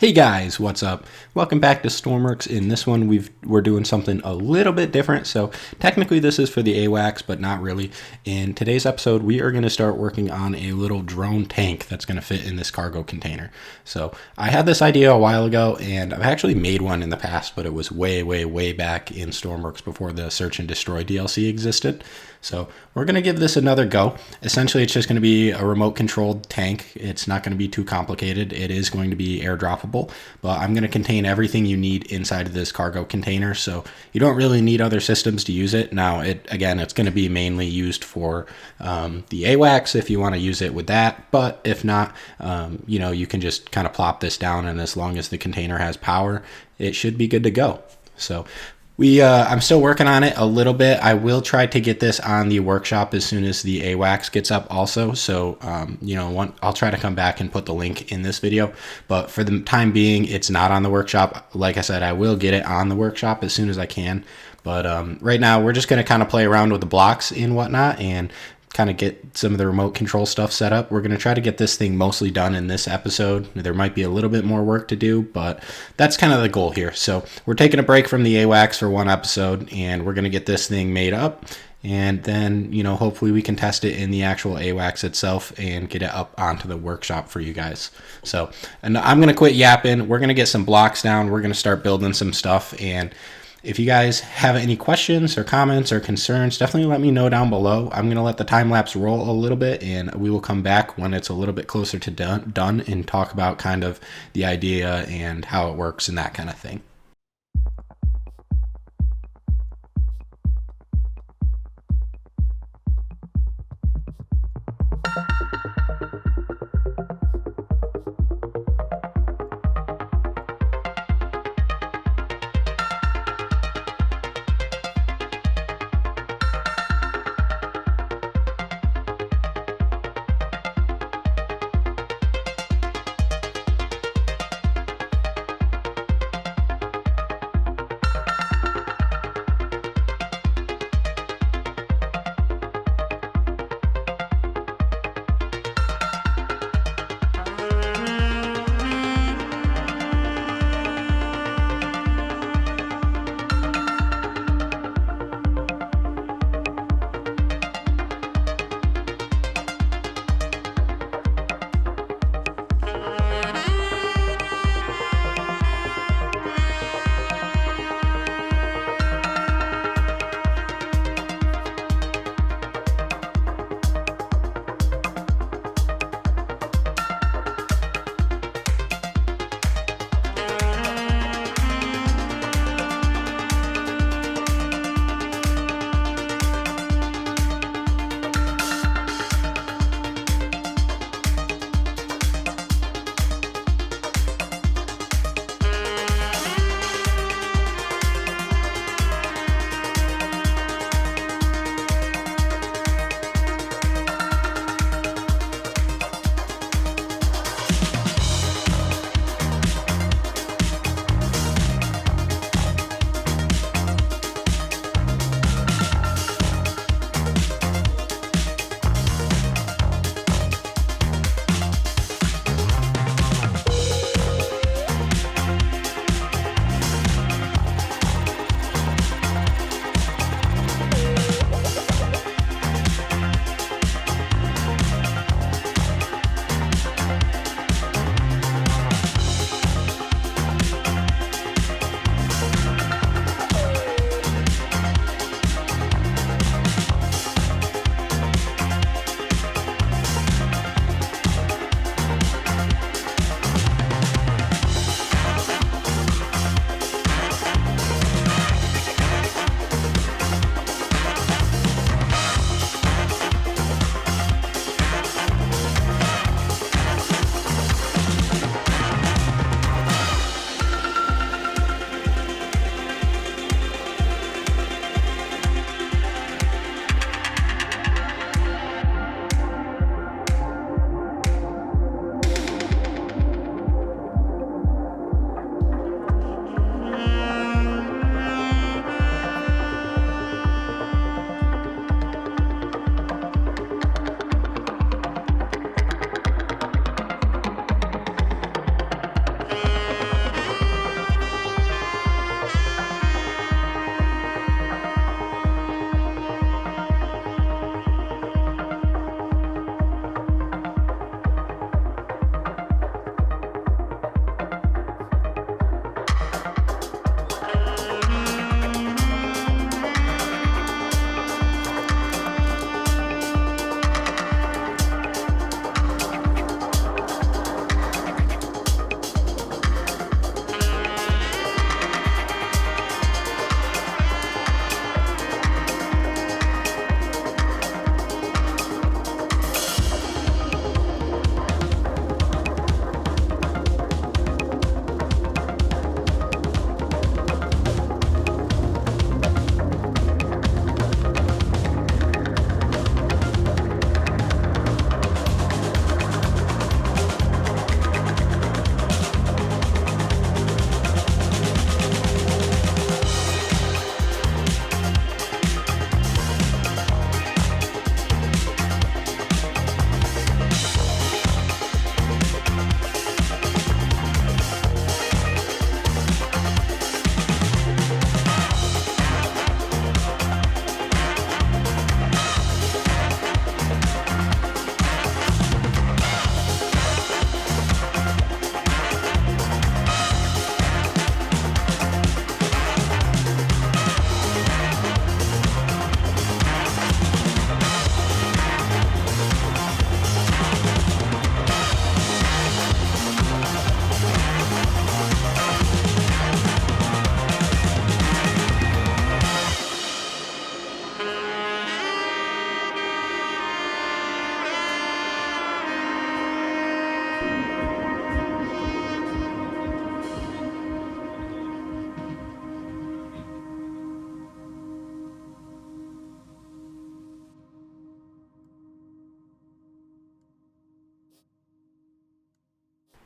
Hey guys, what's up? Welcome back to Stormworks. In this one, we're doing something a little bit different. So technically this is for the Awacs, but not really. In today's episode, we are going to start working on a little drone tank that's going to fit in this cargo container. So I had this idea a while ago, and I've actually made one in the past, but it was way back in Stormworks before the Search and Destroy DLC existed. So we're going to give this another go. Essentially, it's just going to be a remote controlled tank. It's not going to be too complicated. It is going to be airdroppable, but I'm going to contain everything you need inside of this cargo container. So you don't really need other systems to use it. Now, it's going to be mainly used for the Awacs if you want to use it with that. But if not, you can just kind of plop this down, and as long as the container has power, it should be good to go. So I'm still working on it a little bit. I will try to get this on the workshop as soon as the Awacs gets up also. So, I'll try to come back and put the link in this video. But for the time being, it's not on the workshop. Like I said, I will get it on the workshop as soon as I can. But right now, we're just going to kind of play around with the blocks and whatnot and kind of get some of the remote control stuff set up. We're going to try to get this thing mostly done in this episode. There might be a little bit more work to do, but that's kind of the goal here. So we're taking a break from the Awacs for one episode, and we're going to get this thing made up. And then, hopefully we can test it in the actual Awacs itself and get it up onto the workshop for you guys. So, and I'm going to quit yapping. We're going to get some blocks down. We're going to start building some stuff. And if you guys have any questions or comments or concerns, definitely let me know down below. I'm going to let the time lapse roll a little bit, and we will come back when it's a little bit closer to done and talk about kind of the idea and how it works and that kind of thing.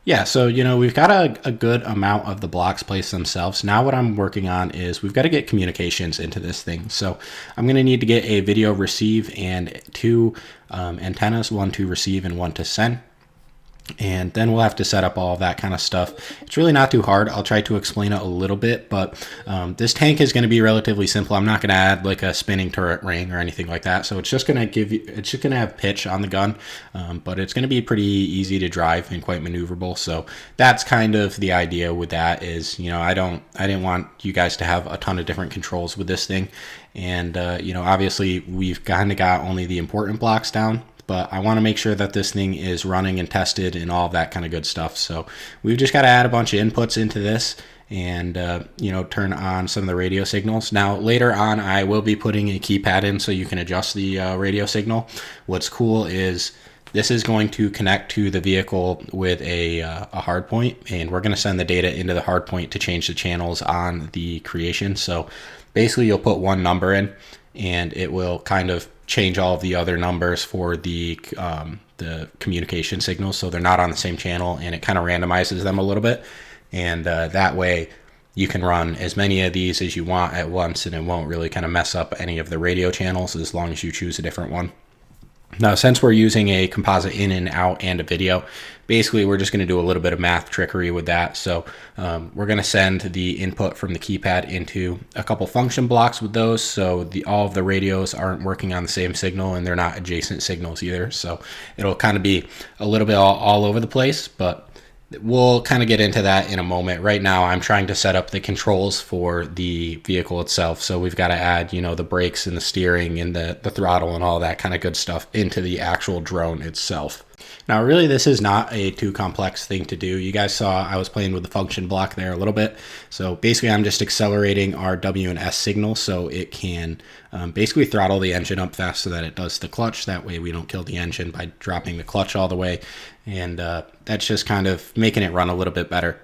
Yeah, so we've got a good amount of the blocks placed themselves. Now what I'm working on is we've got to get communications into this thing. So I'm going to need to get a video receive and two antennas, one to receive and one to send. And then we'll have to set up all of that kind of stuff. It's really not too hard. I'll try to explain it a little bit, but this tank is going to be relatively simple. I'm not going to add like a spinning turret ring or anything like that. So it's just going to it's just going to have pitch on the gun, but it's going to be pretty easy to drive and quite maneuverable. So that's kind of the idea with that is, I didn't want you guys to have a ton of different controls with this thing. And, obviously we've kind of got only the important blocks down, but I want to make sure that this thing is running and tested and all of that kind of good stuff. So we've just got to add a bunch of inputs into this and, turn on some of the radio signals. Now, later on, I will be putting a keypad in so you can adjust the radio signal. What's cool is this is going to connect to the vehicle with a hard point, and we're going to send the data into the hard point to change the channels on the creation. So basically, you'll put one number in, and it will kind of change all of the other numbers for the communication signals, so they're not on the same channel, and it kind of randomizes them a little bit, and that way you can run as many of these as you want at once, and it won't really kind of mess up any of the radio channels as long as you choose a different one. Now, since we're using a composite in and out and a video, basically we're just going to do a little bit of math trickery with that. So we're going to send the input from the keypad into a couple function blocks with those. So all of the radios aren't working on the same signal, and they're not adjacent signals either. So it'll kind of be a little bit all over the place, but we'll kind of get into that in a moment. Right now, I'm trying to set up the controls for the vehicle itself. So we've got to add, the brakes and the steering and the throttle and all that kind of good stuff into the actual drone itself. Now, really, this is not a too complex thing to do. You guys saw I was playing with the function block there a little bit. So basically, I'm just accelerating our W and S signal so it can basically throttle the engine up fast so that it does the clutch. That way we don't kill the engine by dropping the clutch all the way. And that's just kind of making it run a little bit better.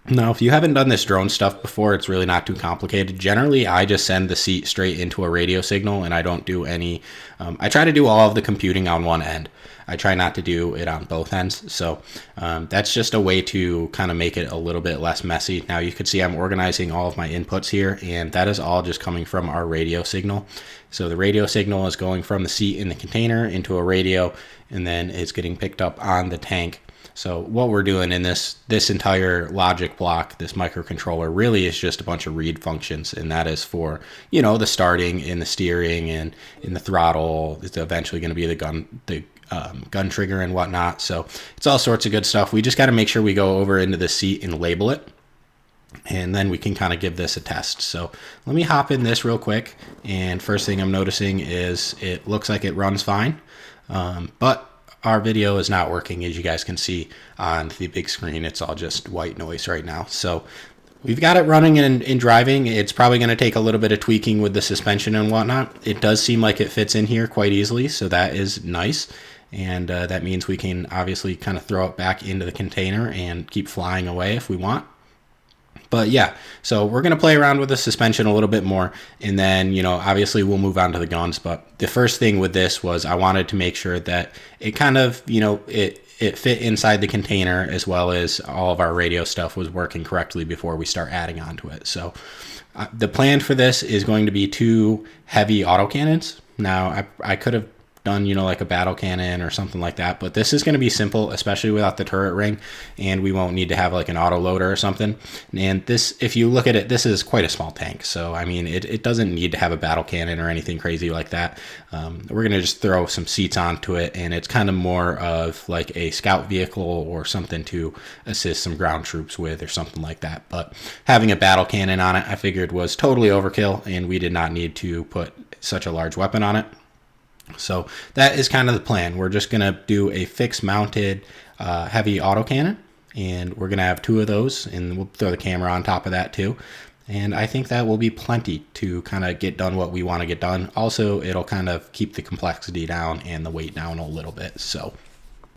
Now, if you haven't done this drone stuff before, it's really not too complicated. Generally, I just send the seat straight into a radio signal, and I don't do any, I try to do all of the computing on one end. I try not to do it on both ends. So that's just a way to kind of make it a little bit less messy. Now you can see I'm organizing all of my inputs here, and that is all just coming from our radio signal. So the radio signal is going from the seat in the container into a radio, and then it's getting picked up on the tank. So what we're doing in this entire logic block, this microcontroller, really is just a bunch of read functions, and that is for, the starting and the steering and in the throttle. It's eventually going to be the gun trigger and whatnot. So it's all sorts of good stuff. We just got to make sure we go over into the seat and label it, and then we can kind of give this a test. So let me hop in this real quick, and first thing I'm noticing is it looks like it runs fine, but our video is not working. As you guys can see on the big screen, it's all just white noise right now. So we've got it running and driving. It's probably going to take a little bit of tweaking with the suspension and whatnot. It does seem like it fits in here quite easily, so that is nice. And that means we can obviously kind of throw it back into the container and keep flying away if we want. But yeah, so we're going to play around with the suspension a little bit more, and then, obviously we'll move on to the guns. But the first thing with this was I wanted to make sure that it kind of, it fit inside the container, as well as all of our radio stuff was working correctly before we start adding onto it. So the plan for this is going to be 2 heavy autocannons. Now, I could have done, like a battle cannon or something like that, but this is going to be simple, especially without the turret ring, and we won't need to have like an auto loader or something. And this, if you look at it, this is quite a small tank, so I mean it doesn't need to have a battle cannon or anything crazy like that. We're going to just throw some seats onto it, and it's kind of more of like a scout vehicle or something to assist some ground troops with or something like that. But having a battle cannon on it, I figured, was totally overkill, and we did not need to put such a large weapon on it. So that is kind of the plan. We're just going to do a fixed mounted heavy autocannon, and we're going to have 2 of those, and we'll throw the camera on top of that too. And I think that will be plenty to kind of get done what we want to get done. Also, it'll kind of keep the complexity down and the weight down a little bit.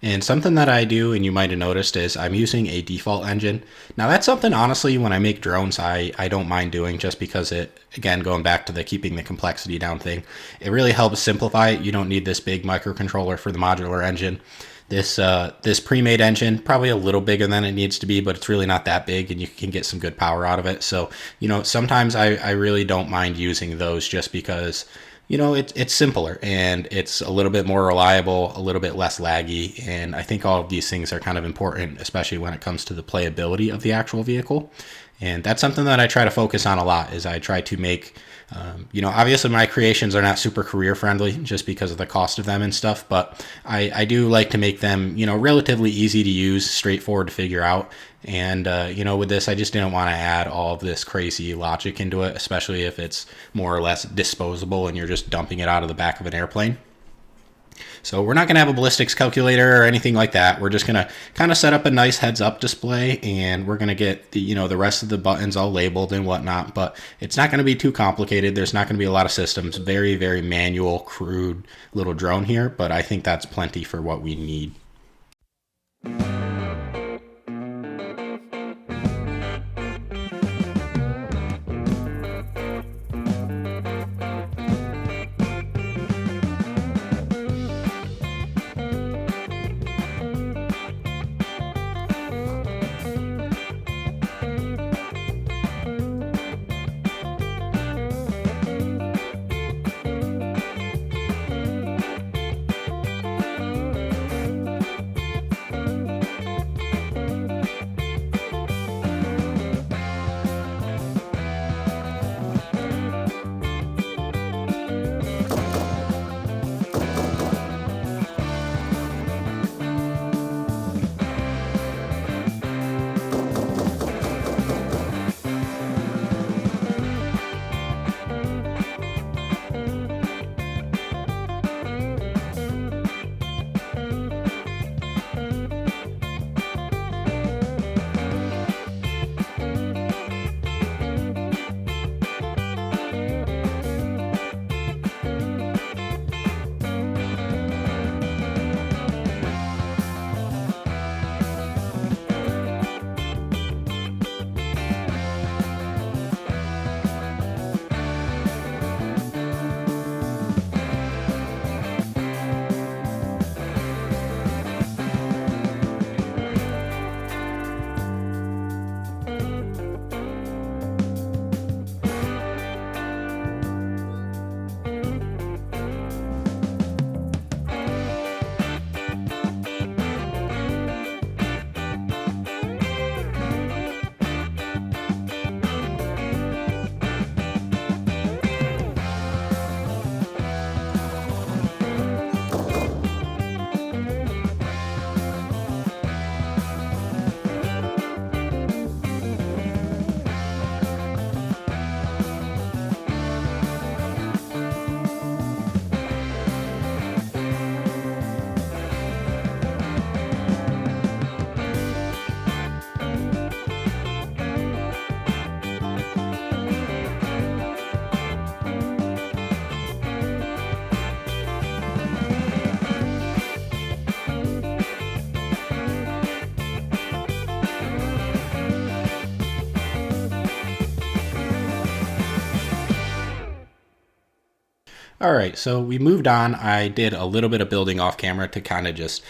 And something that I do, and you might have noticed, is I'm using a default engine. Now that's something, honestly, when I make drones, I don't mind doing, just because it, again, going back to the keeping the complexity down thing, it really helps simplify it. You don't need this big microcontroller for the modular engine. This pre-made engine, probably a little bigger than it needs to be, but it's really not that big, and you can get some good power out of it. So, sometimes I really don't mind using those just because, it's simpler and it's a little bit more reliable, a little bit less laggy. And I think all of these things are kind of important, especially when it comes to the playability of the actual vehicle. And that's something that I try to focus on a lot, is I try to make, obviously my creations are not super career friendly just because of the cost of them and stuff, but I do like to make them, relatively easy to use, straightforward to figure out. And, with this, I just didn't want to add all of this crazy logic into it, especially if it's more or less disposable and you're just dumping it out of the back of an airplane. So we're not going to have a ballistics calculator or anything like that. We're just going to kind of set up a nice heads-up display, and we're going to get the rest of the buttons all labeled and whatnot. But it's not going to be too complicated. There's not going to be a lot of systems. Very, very manual, crude little drone here, but I think that's plenty for what we need. All right, so we moved on. I did a little bit of building off camera to kind of just,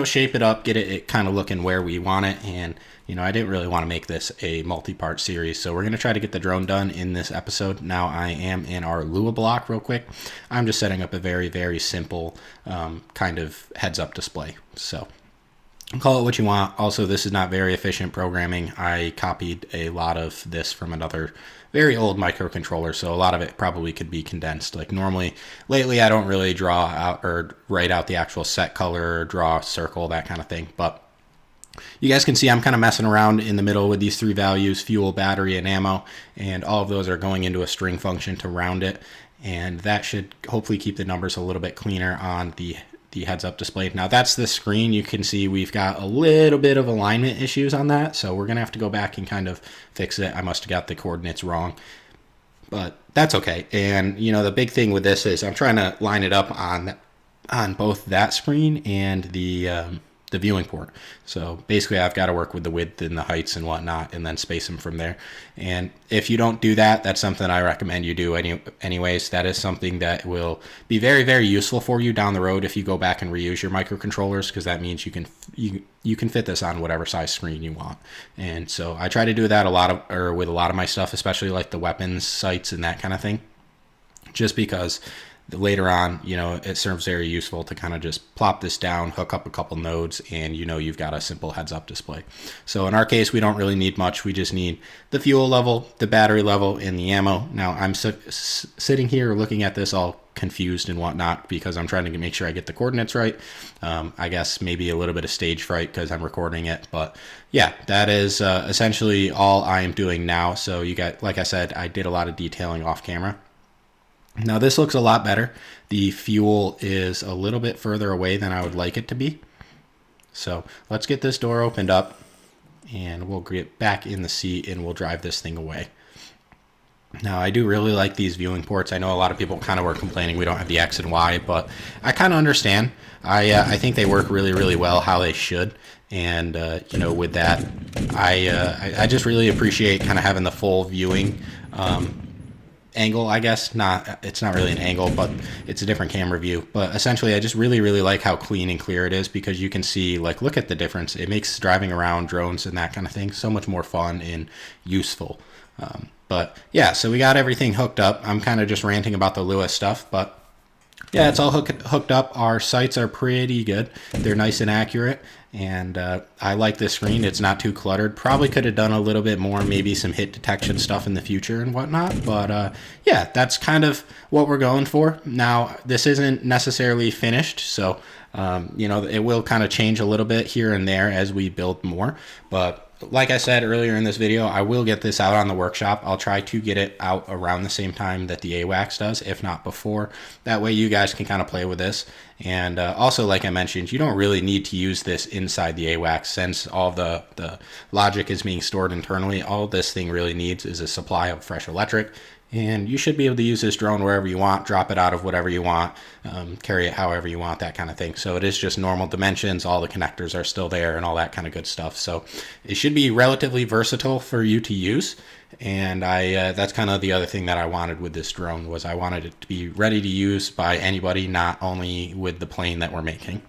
shape it up, get it kind of looking where we want it. And, I didn't really want to make this a multi-part series. So we're going to try to get the drone done in this episode. Now I am in our Lua block real quick. I'm just setting up a very, very simple kind of heads-up display. So call it what you want. Also, this is not very efficient programming. I copied a lot of this from another very old microcontroller, so a lot of it probably could be condensed. Like lately I don't really draw out or write out the actual set color, or draw a circle, that kind of thing. But you guys can see I'm kind of messing around in the middle with these three values: fuel, battery, and ammo, and all of those are going into a string function to round it. And that should hopefully keep the numbers a little bit cleaner on the heads-up display. Now that's the screen. You can see we've got a little bit of alignment issues on that, so we're gonna have to go back and kind of fix it. I must have got the coordinates wrong, but that's okay. And the big thing with this is I'm trying to line it up on both that screen and the the viewing port. So basically I've got to work with the width and the heights and whatnot and then space them from there. And if you don't do that, that's something I recommend you do anyways. That is something that will be very, very useful for you down the road if you go back and reuse your microcontrollers, because that means you can fit this on whatever size screen you want. And so I try to do that with a lot of my stuff, especially like the weapons sights and that kind of thing, just because later on, it serves very useful to kind of just plop this down, hook up a couple nodes, and you've got a simple heads-up display. So in our case, we don't really need much. We just need the fuel level, the battery level, and the ammo. Now, I'm sitting here looking at this all confused and whatnot because I'm trying to make sure I get the coordinates right. I guess maybe a little bit of stage fright because I'm recording it. But yeah, that is essentially all I am doing now. So like I said, I did a lot of detailing off camera. Now this looks a lot better. The fuel is a little bit further away than I would like it to be. So let's get this door opened up and we'll get back in the seat and we'll drive this thing away. Now I do really like these viewing ports. I know a lot of people kind of were complaining we don't have the X and Y, but I kind of understand. I think they work really, really well how they should. And with that, I just really appreciate kind of having the full viewing angle, I guess. It's not really an angle, but it's a different camera view. But essentially, I just really, really like how clean and clear it is, because you can see, like, look at the difference. It makes driving around drones and that kind of thing so much more fun and useful. But yeah, so we got everything hooked up. I'm kind of just ranting about the Lewis stuff, but yeah, it's all hooked up. Our sights are pretty good. They're nice and accurate, and I like this screen. It's not too cluttered. Probably could have done a little bit more, maybe some hit detection stuff in the future and whatnot, but yeah, that's kind of what we're going for. Now, this isn't necessarily finished, so it will kind of change a little bit here and there as we build more, but like I said earlier in this video, I will get this out on the workshop. I'll try to get it out around the same time that the Awacs does, if not before. That way you guys can kind of play with this. And also, like I mentioned, you don't really need to use this inside the Awacs, since all the logic is being stored internally. All this thing really needs is a supply of fresh electric. And you should be able to use this drone wherever you want, drop it out of whatever you want, carry it however you want, that kind of thing. So it is just normal dimensions. All the connectors are still there and all that kind of good stuff. So it should be relatively versatile for you to use. And that's kind of the other thing that I wanted with this drone, was I wanted it to be ready to use by anybody, not only with the plane that we're making.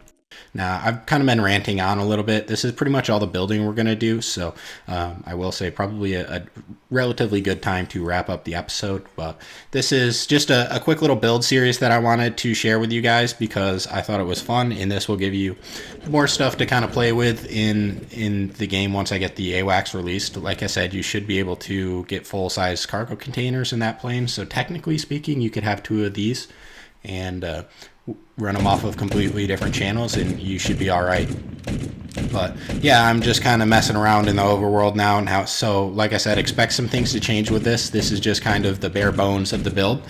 Now, I've kind of been ranting on a little bit. This is pretty much all the building we're going to do, so I will say probably a relatively good time to wrap up the episode. But this is just a quick little build series that I wanted to share with you guys, because I thought it was fun, and this will give you more stuff to kind of play with in the game once I get the Awacs released. Like I said, you should be able to get full-size cargo containers in that plane, so technically speaking, you could have 2 of these and run them off of completely different channels, and you should be all right. But yeah, I'm just kind of messing around in the overworld now, and so like I said, expect some things to change with this. This is just kind of the bare bones of the build,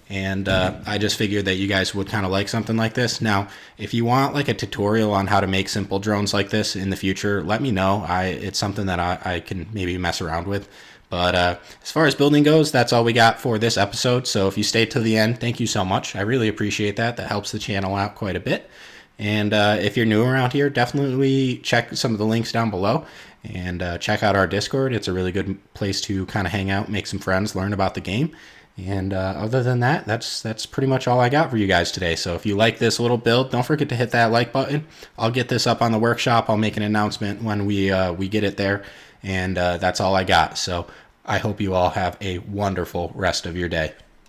and I just figured that you guys would kind of like something like this. Now, if you want like a tutorial on how to make simple drones like this in the future, let me know. It's something that I can maybe mess around with. But as far as building goes, that's all we got for this episode. So if you stayed to the end, thank you so much. I really appreciate that. That helps the channel out quite a bit. And if you're new around here, definitely check some of the links down below, and check out our Discord. It's a really good place to kind of hang out, make some friends, learn about the game. And other than that, that's pretty much all I got for you guys today. So if you like this little build, don't forget to hit that like button. I'll get this up on the workshop. I'll make an announcement when we get it there. And that's all I got. So I hope you all have a wonderful rest of your day.